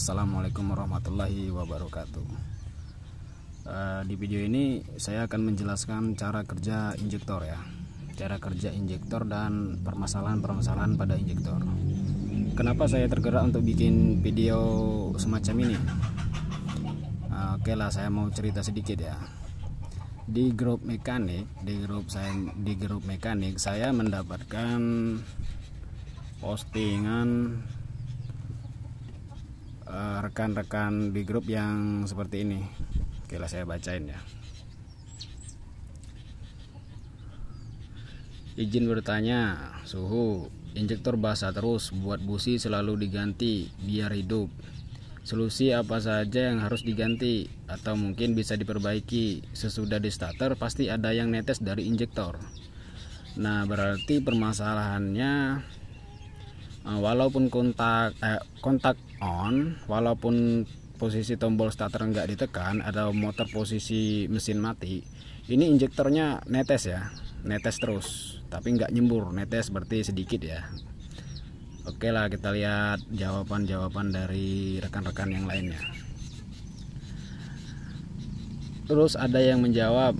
Assalamualaikum warahmatullahi wabarakatuh. Di video ini saya akan menjelaskan cara kerja injektor ya, cara kerja injektor dan permasalahan-permasalahan pada injektor. Kenapa saya tergerak untuk bikin video semacam ini? Oke lah, saya mau cerita sedikit ya. Di grup mekanik, saya mendapatkan postingan rekan-rekan di grup yang seperti ini. Oke lah, saya bacain ya. Izin bertanya, suhu injektor basah terus, buat busi selalu diganti biar hidup. Solusi apa saja yang harus diganti atau mungkin bisa diperbaiki? Sesudah di starter pasti ada yang netes dari injektor. Nah, berarti permasalahannya walaupun kontak on, walaupun posisi tombol starter enggak ditekan atau motor posisi mesin mati, ini injektornya netes ya, netes terus, tapi enggak nyembur, netes berarti sedikit ya. Oke lah, kita lihat jawaban-jawaban dari rekan-rekan yang lainnya. Terus ada yang menjawab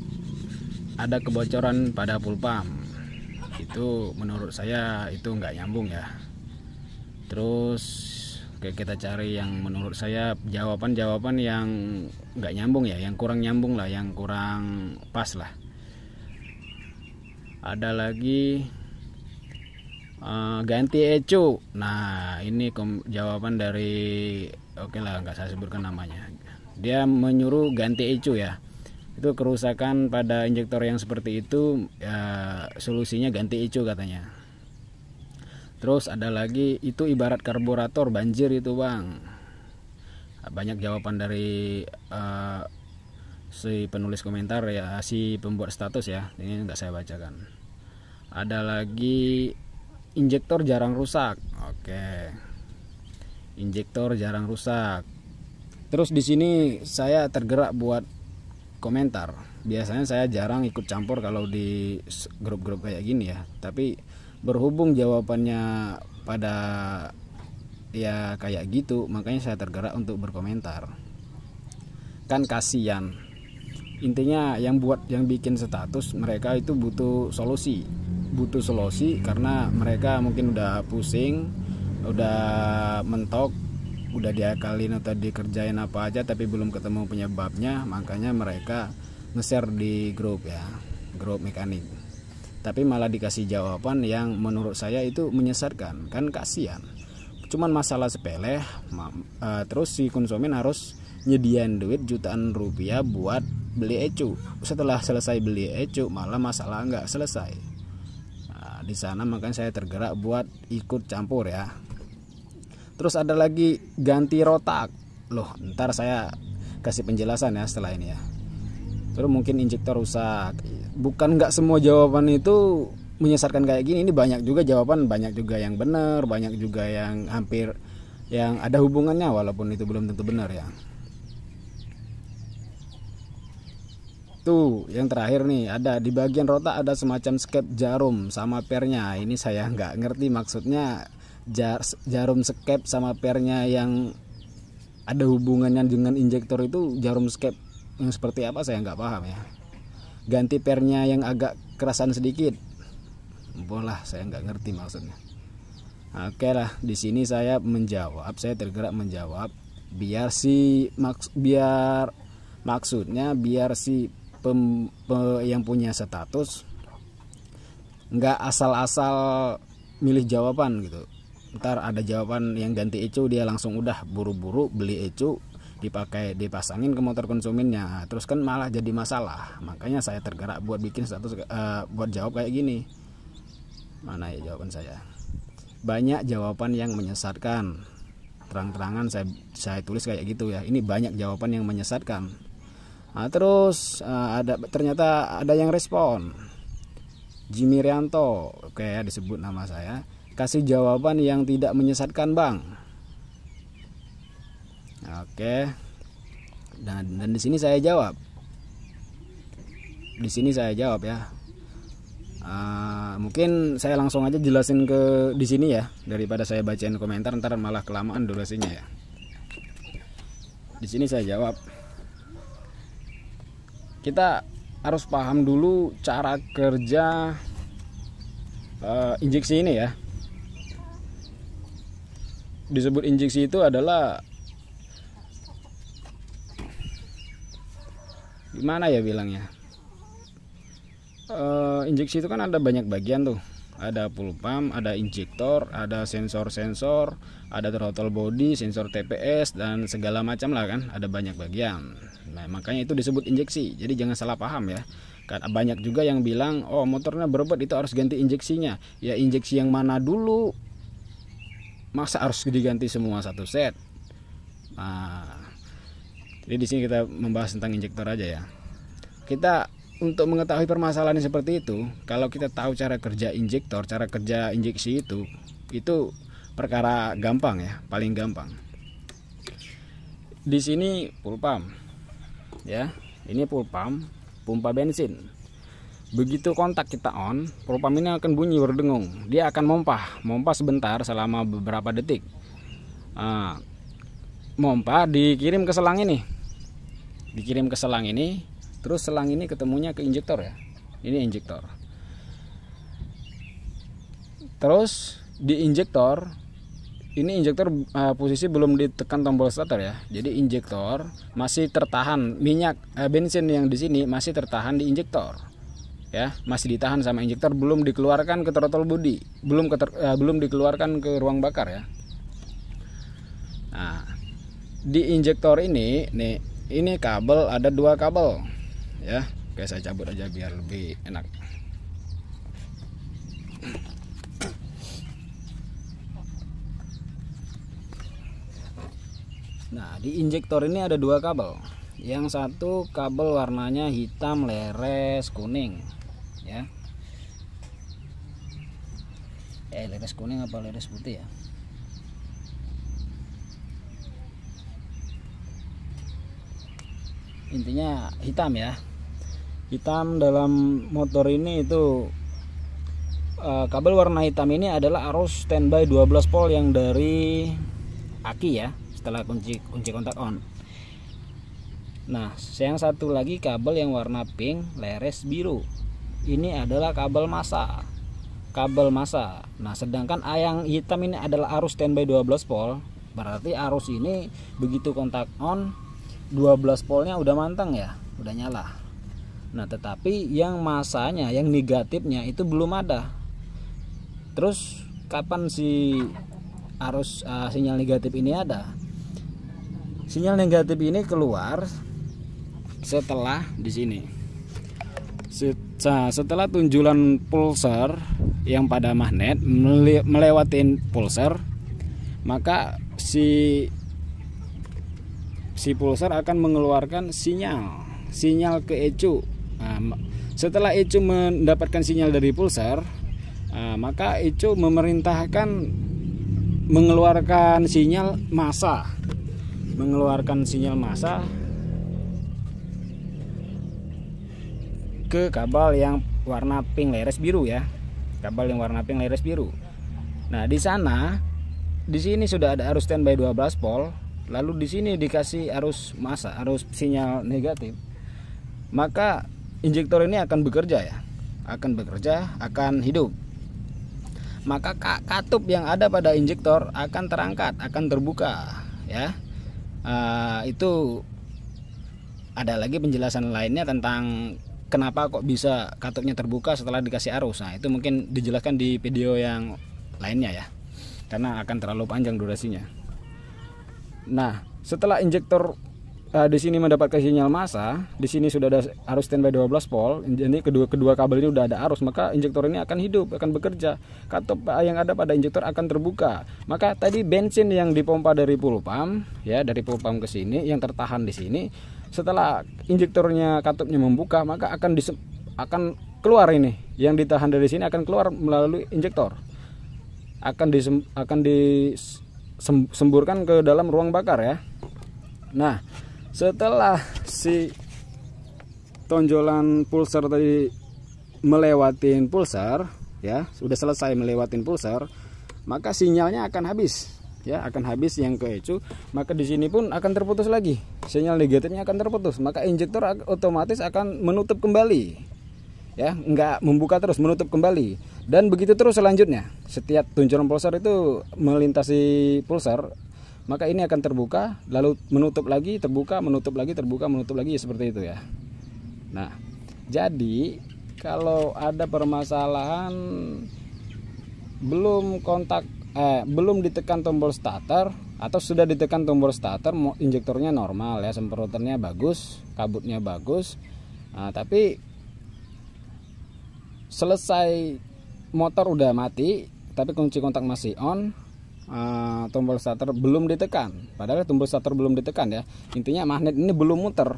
ada kebocoran pada full pump. Itu menurut saya itu enggak nyambung ya. Terus kita cari yang menurut saya jawaban-jawaban yang nggak nyambung ya, yang kurang nyambung lah, yang kurang pas lah. Ada lagi ganti ECU. Nah, ini jawaban dari, oke lah, nggak saya sebutkan namanya. Dia menyuruh ganti ECU ya. Itu kerusakan pada injektor yang seperti itu ya, solusinya ganti ECU katanya. Terus ada lagi, itu ibarat karburator banjir itu bang. Banyak jawaban dari si penulis komentar ya, si pembuat status ya. Ini nggak saya bacakan. Ada lagi injektor jarang rusak. Oke, injektor jarang rusak. Terus di sini saya tergerak buat komentar. Biasanya saya jarang ikut campur kalau di grup-grup kayak gini ya. Tapi berhubung jawabannya pada ya kayak gitu, makanya saya tergerak untuk berkomentar. Kan kasihan. Intinya yang bikin status, mereka itu butuh solusi karena mereka mungkin udah pusing, udah mentok, udah diakalin atau dikerjain apa aja tapi belum ketemu penyebabnya, makanya mereka nge-share di grup ya, grup mekanik. Tapi malah dikasih jawaban yang menurut saya itu menyesatkan, kan kasihan. Cuman masalah sepele, terus si konsumen harus nyediain duit jutaan rupiah buat beli ECU. Setelah selesai beli ECU malah masalah nggak selesai. Nah, di sana makanya saya tergerak buat ikut campur ya. Terus ada lagi ganti rotak. Loh, ntar saya kasih penjelasan ya setelah ini ya. Terus mungkin injektor rusak. Bukan nggak semua jawaban itu menyesatkan kayak gini. Ini banyak juga jawaban, banyak juga yang benar, banyak juga yang hampir yang ada hubungannya walaupun itu belum tentu benar ya. Tuh yang terakhir nih, ada di bagian rotak ada semacam skep jarum sama pernya. Ini saya nggak ngerti maksudnya jarum skep sama pernya yang ada hubungannya dengan injektor itu, jarum skep yang seperti apa saya nggak paham ya. Ganti pernya yang agak kerasan sedikit, bolah saya nggak ngerti maksudnya. Oke lah, di sini saya tergerak menjawab biar si yang punya status nggak asal-asal milih jawaban gitu. Ntar ada jawaban yang ganti ECU, dia langsung udah buru-buru beli ECU, dipasangin ke motor konsumennya, terus kan malah jadi masalah. Makanya saya tergerak buat bikin status, buat jawab kayak gini. Mana ya jawaban saya? Banyak jawaban yang menyesatkan, terang-terangan saya tulis kayak gitu ya. Ini banyak jawaban yang menyesatkan. Nah, terus ternyata ada yang respon, Jimmy Rianto, oke ya, disebut nama saya, kasih jawaban yang tidak menyesatkan bang. Oke, dan di sini saya jawab. Ya. Mungkin saya langsung aja jelasin ke di sini ya, daripada saya bacain komentar ntar malah kelamaan durasinya ya. Di sini saya jawab, kita harus paham dulu cara kerja injeksi ini ya. Disebut injeksi itu adalah gimana ya bilangnya, injeksi itu kan ada banyak bagian tuh, ada full pump, ada injektor, ada sensor-sensor, ada throttle body, sensor TPS, dan segala macam lah kan, ada banyak bagian. Nah makanya itu disebut injeksi, jadi jangan salah paham ya. Karena banyak juga yang bilang, oh motornya berbet itu harus ganti injeksinya. Ya injeksi yang mana dulu, masa harus diganti semua satu set? Nah, jadi di sini kita membahas tentang injektor aja ya. Kita untuk mengetahui permasalahan seperti itu, kalau kita tahu cara kerja injektor, cara kerja injeksi itu perkara gampang ya, paling gampang. Di sini full pump, ya, ini full pump, pompa bensin. Begitu kontak kita on, full pump ini akan bunyi berdengung. Dia akan mompa sebentar selama beberapa detik. Mompa dikirim ke selang ini, terus selang ini ketemunya ke injektor ya. Ini injektor. Terus di injektor, ini injektor posisi belum ditekan tombol starter ya. Jadi injektor masih tertahan, minyak bensin yang di sini masih tertahan di injektor. Ya, masih ditahan sama injektor, belum dikeluarkan ke throttle body, belum dikeluarkan ke ruang bakar ya. Nah, di injektor ini nih, ini kabel, ada 2 kabel ya. Oke, saya cabut aja biar lebih enak. Nah, di injektor ini ada 2 kabel. Yang satu kabel warnanya hitam leres kuning ya. Leres kuning apa leres putih ya? Intinya hitam ya. Hitam dalam motor ini itu kabel warna hitam ini adalah arus standby 12 volt yang dari aki ya, setelah kunci kontak on. Nah, yang satu lagi kabel yang warna pink leres biru. Ini adalah kabel massa. Nah, sedangkan yang hitam ini adalah arus standby 12 volt. Berarti arus ini begitu kontak on 12 voltnya udah manteng ya, udah nyala. Nah, tetapi yang masanya, yang negatifnya itu belum ada. Terus kapan si arus sinyal negatif ini ada? Sinyal negatif ini keluar setelah di sini. Setelah tunjulan pulsar yang pada magnet melewati pulsar, maka si pulsar akan mengeluarkan sinyal ke ECU. Nah, setelah ECU mendapatkan sinyal dari pulsar, maka ECU memerintahkan mengeluarkan sinyal massa, ke kabel yang warna pink leres biru ya. Nah, di sini sudah ada arus standby 12 volt. Lalu di sini dikasih arus massa, arus sinyal negatif. Maka injektor ini akan bekerja ya. Akan hidup. Maka katup yang ada pada injektor akan terangkat, akan terbuka ya. Itu ada lagi penjelasan lainnya tentang kenapa kok bisa katupnya terbuka setelah dikasih arus. Nah, itu mungkin dijelaskan di video yang lainnya ya, karena akan terlalu panjang durasinya. Nah, setelah injektor di sini mendapatkan sinyal massa, di sini sudah ada arus standby 12 volt. Jadi kedua kabel ini sudah ada arus, maka injektor ini akan hidup, akan bekerja. Katup yang ada pada injektor akan terbuka. Maka tadi bensin yang dipompa dari full pump ya, dari full pump ke sini yang tertahan di sini, setelah injektornya katupnya membuka, maka akan keluar ini. Yang ditahan dari sini akan keluar melalui injektor. Akan disemburkan ke dalam ruang bakar ya. Nah, setelah si tonjolan pulsar tadi melewatin pulsar ya, sudah selesai melewatin pulsar, maka sinyalnya akan habis. ya, akan habis yang ke ECU, maka di sini pun akan terputus lagi, sinyal negatifnya akan terputus, maka injektor otomatis akan menutup kembali, ya, nggak membuka terus, menutup kembali, dan begitu terus selanjutnya. Setiap tunjuran pulsar itu melintasi pulsar, maka ini akan terbuka lalu menutup lagi, terbuka, menutup lagi, terbuka, menutup lagi, seperti itu ya. Nah, jadi kalau ada permasalahan belum ditekan tombol starter atau sudah ditekan tombol starter, injektornya normal ya, semprotannya bagus, kabutnya bagus, nah, tapi selesai motor udah mati tapi kunci kontak masih on, tombol starter belum ditekan, padahal tombol starter belum ditekan ya, intinya magnet ini belum muter,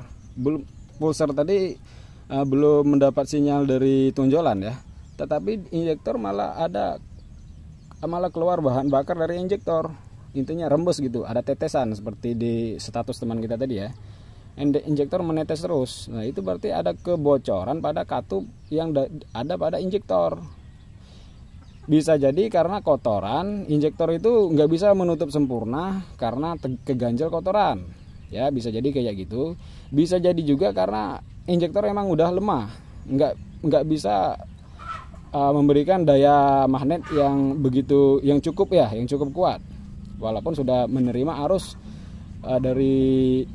pulsar tadi belum mendapat sinyal dari tonjolan ya, tetapi injektor malah keluar bahan bakar dari injektor, intinya rembes gitu, ada tetesan seperti di status teman kita tadi ya, injektor menetes terus. Nah, itu berarti ada kebocoran pada katup yang ada pada injektor. Bisa jadi karena kotoran, injektor itu nggak bisa menutup sempurna karena keganjel kotoran ya, bisa jadi kayak gitu. Bisa jadi juga karena injektor emang udah lemah, nggak bisa memberikan daya magnet yang cukup kuat, walaupun sudah menerima arus dari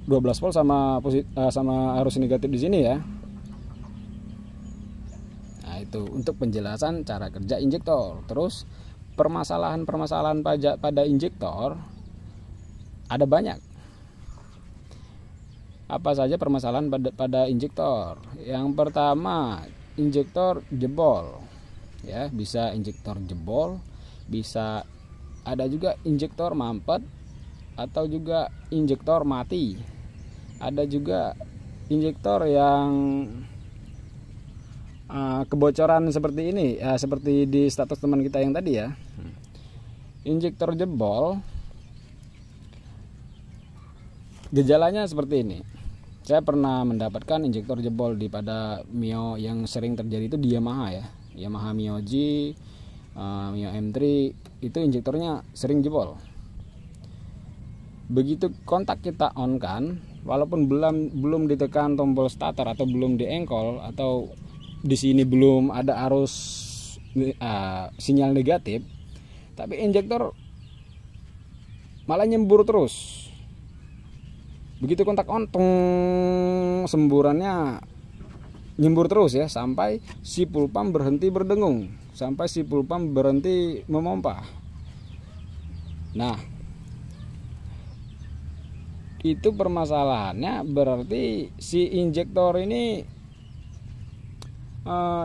12 volt sama arus negatif di sini ya. Nah, itu untuk penjelasan cara kerja injektor. Terus permasalahan pada injektor ada banyak. Apa saja permasalahan pada injektor? Yang pertama, injektor jebol ya, bisa injektor jebol, bisa ada juga injektor mampet atau juga injektor mati, ada juga injektor yang kebocoran seperti ini ya, seperti di status teman kita yang tadi ya. Injektor jebol gejalanya seperti ini. Saya pernah mendapatkan injektor jebol pada Mio yang sering terjadi itu di Yamaha ya, Yamaha Mio G, Mio M3, itu injektornya sering jebol. Begitu kontak kita on kan, walaupun belum ditekan tombol starter atau belum diengkol atau di sini belum ada arus sinyal negatif, tapi injektor malah nyembur terus. Begitu kontak on, semburannya nyembur terus ya, sampai si pulpam berhenti berdengung, sampai si pulpam berhenti memompa. Nah, itu permasalahannya berarti si injektor ini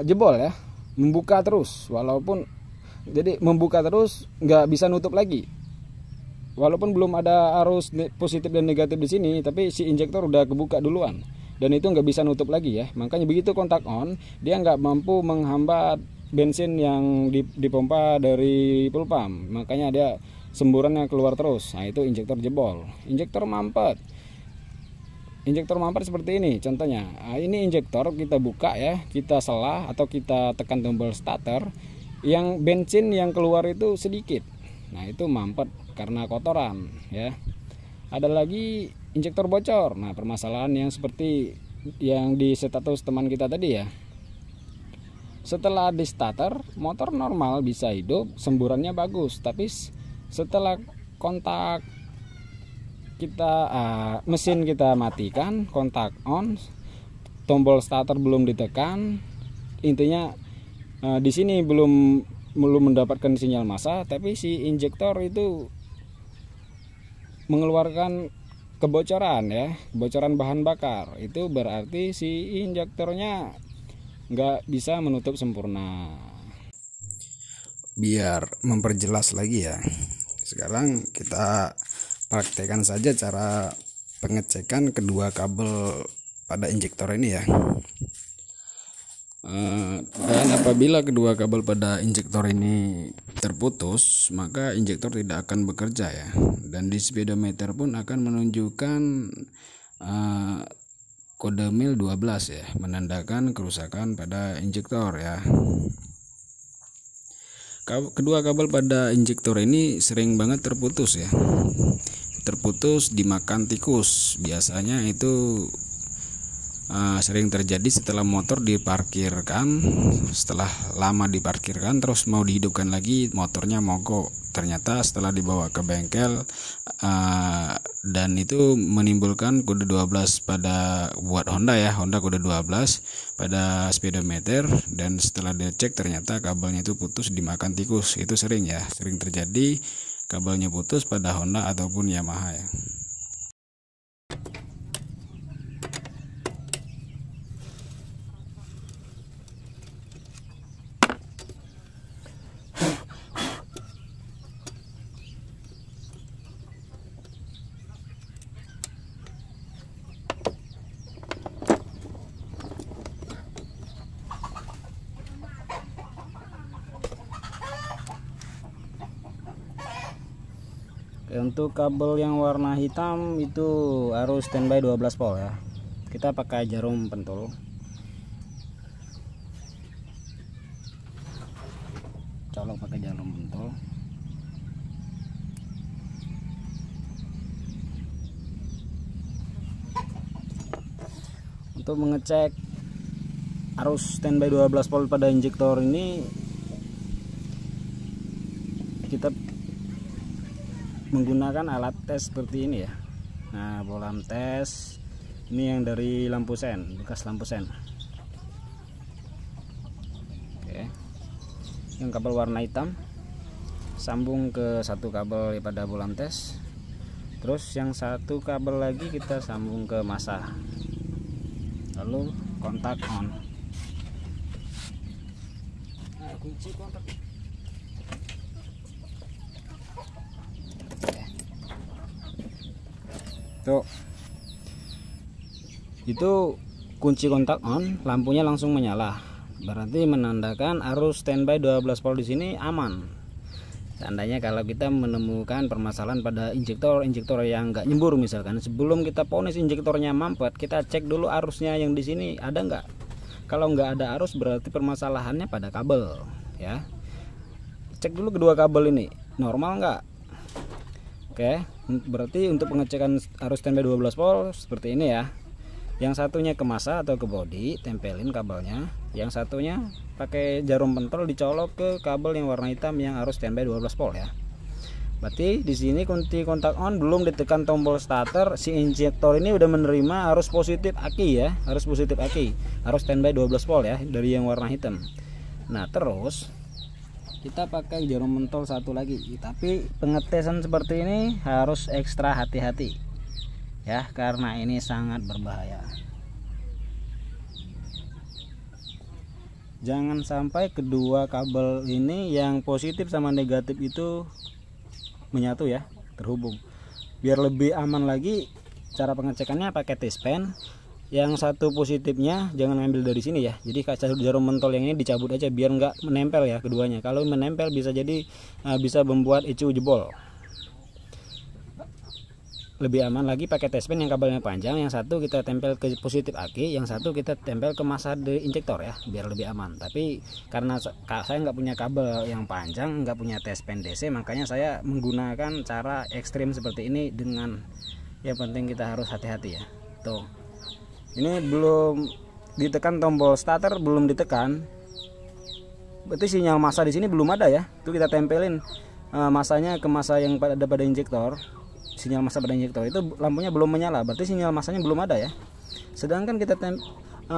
jebol ya, membuka terus, walaupun jadi membuka terus nggak bisa nutup lagi. Walaupun belum ada arus positif dan negatif di sini, tapi si injektor udah kebuka duluan dan itu nggak bisa nutup lagi ya. Makanya begitu kontak on, dia nggak mampu menghambat bensin yang dipompa dari pulpam, makanya dia semburannya keluar terus. Nah, itu injektor jebol. Injektor mampet seperti ini contohnya. Nah, ini injektor kita buka ya, kita selah atau kita tekan tombol starter, yang bensin yang keluar itu sedikit. Nah, itu mampet karena kotoran ya. Ada lagi injektor bocor. Nah, permasalahan yang seperti yang di status teman kita tadi ya. Setelah di starter, motor normal bisa hidup, semburannya bagus, tapi setelah kontak kita mesin kita matikan, kontak on, tombol starter belum ditekan, intinya di sini belum mendapatkan sinyal massa, tapi si injektor itu mengeluarkan kebocoran ya, kebocoran bahan bakar. Itu berarti si injektornya nggak bisa menutup sempurna. Biar memperjelas lagi ya, sekarang kita praktekkan saja cara pengecekan kedua kabel pada injektor ini ya. Dan apabila kedua kabel pada injektor ini terputus, maka injektor tidak akan bekerja ya, dan di speedometer pun akan menunjukkan kode mil 12 ya, menandakan kerusakan pada injektor ya. Kedua kabel pada injektor ini sering banget terputus ya. Terputus dimakan tikus. Biasanya itu sering terjadi setelah motor diparkirkan. Setelah lama diparkirkan terus mau dihidupkan lagi, motornya mogok. Ternyata setelah dibawa ke bengkel dan itu menimbulkan kode 12 pada buat Honda ya, Honda kode 12 pada speedometer, dan setelah dicek ternyata kabelnya itu putus dimakan tikus. Itu sering ya, sering terjadi kabelnya putus pada Honda ataupun Yamaha ya. Untuk kabel yang warna hitam itu harus standby 12 volt ya. Kita pakai jarum pentul. Colok pakai jarum pentul. Untuk mengecek arus standby 12 volt pada injektor ini, kita menggunakan alat tes seperti ini ya. Nah, bolam tes ini yang dari lampu sen, bekas lampu sen. Oke, yang kabel warna hitam sambung ke satu kabel pada bolam tes, terus yang satu kabel lagi kita sambung ke masa, lalu kontak on. Nah, kunci kontak. Tuh, itu kunci kontak on, lampunya langsung menyala. Berarti menandakan arus standby 12 volt di sini aman. Seandainya kalau kita menemukan permasalahan pada injektor yang nggak nyembur misalkan, sebelum kita ponis injektornya mampet, kita cek dulu arusnya yang di sini ada nggak. Kalau nggak ada arus berarti permasalahannya pada kabel ya. Cek dulu kedua kabel ini normal nggak. Oke, berarti untuk pengecekan arus standby 12 volt seperti ini ya. Yang satunya ke masa atau ke bodi, tempelin kabelnya. Yang satunya pakai jarum pentul dicolok ke kabel yang warna hitam yang arus standby 12 volt ya. Berarti di sini kunci kontak on belum ditekan tombol starter, si injektor ini udah menerima arus positif aki ya, arus positif aki, arus standby 12 volt ya dari yang warna hitam. Nah, terus kita pakai jarum pentol satu lagi, tapi pengetesan seperti ini harus ekstra hati-hati ya, karena ini sangat berbahaya. Jangan sampai kedua kabel ini yang positif sama negatif itu menyatu ya, terhubung. Biar lebih aman lagi, cara pengecekannya pakai T-span. Yang satu positifnya jangan ambil dari sini ya, jadi kaca jarum mentol yang ini dicabut aja biar nggak menempel ya keduanya. Kalau menempel bisa jadi bisa membuat ECU jebol. Lebih aman lagi pakai T-span yang kabelnya panjang, yang satu kita tempel ke positif aki, yang satu kita tempel ke masa di injektor ya, biar lebih aman. Tapi karena saya nggak punya kabel yang panjang, nggak punya T-span DC, makanya saya menggunakan cara ekstrim seperti ini. Dengan yang penting kita harus hati-hati ya. Tuh, ini belum ditekan tombol starter, belum ditekan, berarti sinyal masa di sini belum ada ya. Itu kita tempelin masanya ke masa yang ada pada injektor. Sinyal masa pada injektor itu lampunya belum menyala, berarti sinyal masanya belum ada ya. Sedangkan kita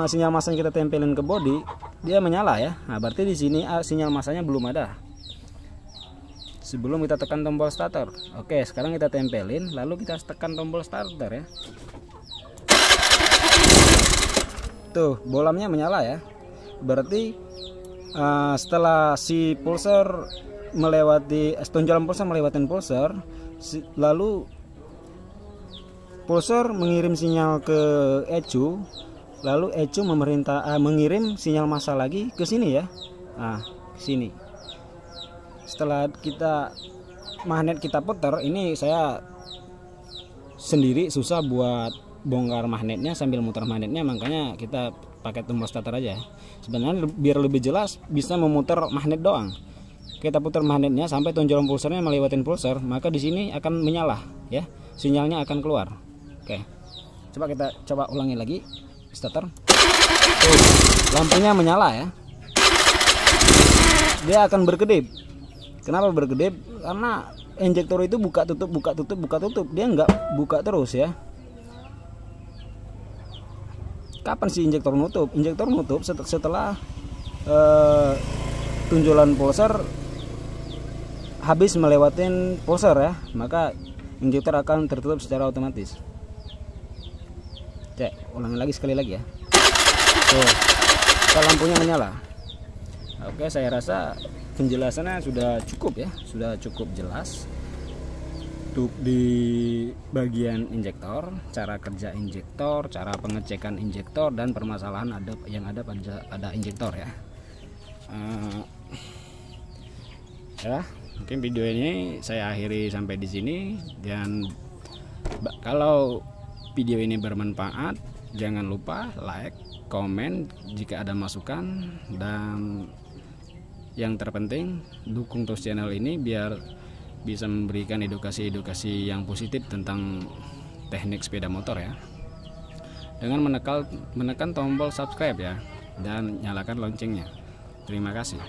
sinyal masanya kita tempelin ke bodi, dia menyala ya. Nah, berarti di sini sinyal masanya belum ada sebelum kita tekan tombol starter. Oke, sekarang kita tempelin, lalu kita tekan tombol starter ya. Tuh, bolamnya menyala ya. Berarti setelah si pulser melewati tonjolan pulser melewati pulser, lalu pulser mengirim sinyal ke ECU, lalu ECU mengirim sinyal massa lagi ke sini ya. Nah, ke sini. Setelah magnet kita putar, ini saya sendiri susah buat bongkar magnetnya sambil muter magnetnya, makanya kita pakai tombol starter aja. Sebenarnya biar lebih jelas bisa memutar magnet doang. kita putar magnetnya sampai tonjolan pulsernya melewati pulser, maka di sini akan menyala ya, sinyalnya akan keluar. Oke, coba kita ulangi lagi, starter. Lampunya menyala ya, dia akan berkedip. Kenapa berkedip? Karena injektor itu buka tutup, dia nggak buka terus ya. Kapan sih injektor nutup? Injektor nutup setelah tunjulan pulser habis melewatin pulser ya, maka injektor akan tertutup secara otomatis. Cek, ulangi lagi sekali lagi ya. Tuh, lampunya menyala. Oke, saya rasa penjelasannya sudah cukup ya, sudah cukup jelas untuk di bagian injektor, cara kerja injektor, cara pengecekan injektor, dan permasalahan yang ada pada injektor ya. Ya, mungkin video ini saya akhiri sampai di sini, dan kalau video ini bermanfaat, jangan lupa like, komen jika ada masukan, dan yang terpenting dukung terus channel ini biar bisa memberikan edukasi yang positif tentang teknik sepeda motor ya, dengan menekan tombol subscribe ya, dan nyalakan loncengnya. Terima kasih.